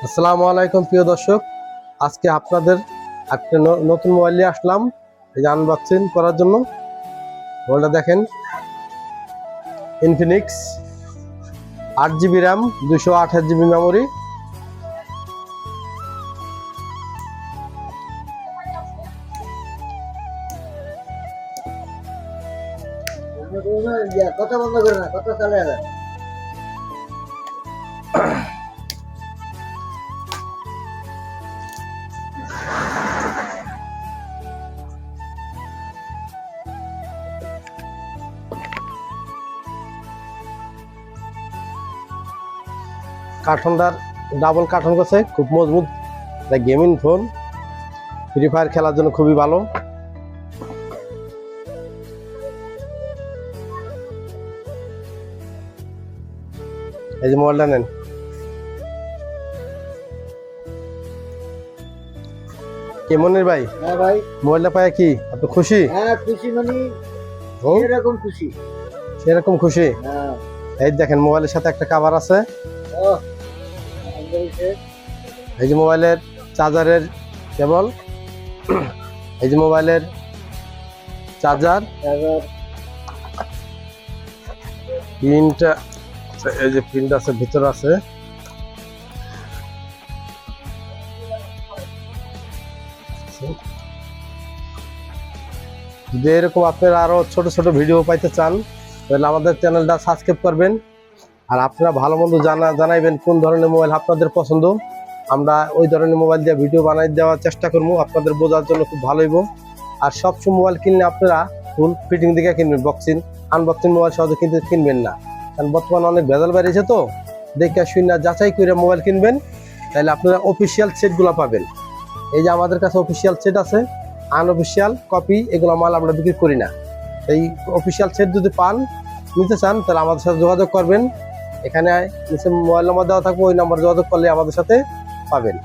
আসসালামু আলাইকুম প্রিয় দর্শক, আজকে আপনাদের একটা নতুন মোবাইল নিয়ে আসলাম এই যে আনবক্সিং করার জন্য। মোবাইলটা দেখেন, Infinix 8GB RAM, 228GB memory. কথা বন্ধ করে না, কথা চালে যাবে। কার্টনটার ডাবল কার্টন করছে, খুব মজবুত। গেমিং ফোন, ফ্রি ফায়ার খেলার জন্য খুবই ভালো। এই যে মোবাইলটা নেন। কেমনের ভাই? হ্যাঁ ভাই, মোবাইলটা পায় কি আপনি খুশি? হ্যাঁ খুশি মানে এরকম খুশি। সেরকম খুশি? হ্যাঁ। এই দেখেন, মোবাইলের সাথে একটা কভার আছে। ও এই যে মোবাইলের চার্জারের কেবল, এই যে মোবাইলের চার্জার, পিনটা এই যে পিনটা আছে ভিতরে আছে। যদি এরকম আপনারা আরো ছোট ছোট ভিডিও পাইতে চান তাহলে আমাদের চ্যানেলটা সাবস্ক্রাইব করবেন। আর আপনারা ভালো মন্দ জানাইবেন কোন ধরনের মোবাইল আপনাদের পছন্দ। আমরা ওই ধরনের মোবাইল দিয়ে ভিডিও বানাই দেওয়ার চেষ্টা করবো, আপনাদের বোঝার জন্য খুব ভালো হইব। আর সবসময় মোবাইল কিনলে আপনারা ফুল ফিটিং দিকে কিনবেন, আনবক্সিং মোবাইল সহজে কিনবেন না, কারণ বর্তমানে অনেক ভেজাল বেরিয়েছে। তো দেখে শুনে যাচাই করে মোবাইল কিনবেন, তাহলে আপনারা অফিসিয়াল সেটগুলো পাবেন। এই যে আমাদের কাছে অফিসিয়াল সেট আছে, আনঅফিসিয়াল কপি এগুলো মাল আমরা বিক্রি করি না। এই অফিসিয়াল সেট যদি নিতে চান তাহলে আমাদের সাথে যোগাযোগ করবেন। এখানে নিচে মোবাইল নাম্বার দেওয়া থাকবে, ওই নাম্বার যোগাযোগ করলে আমাদের সাথে পাবেন।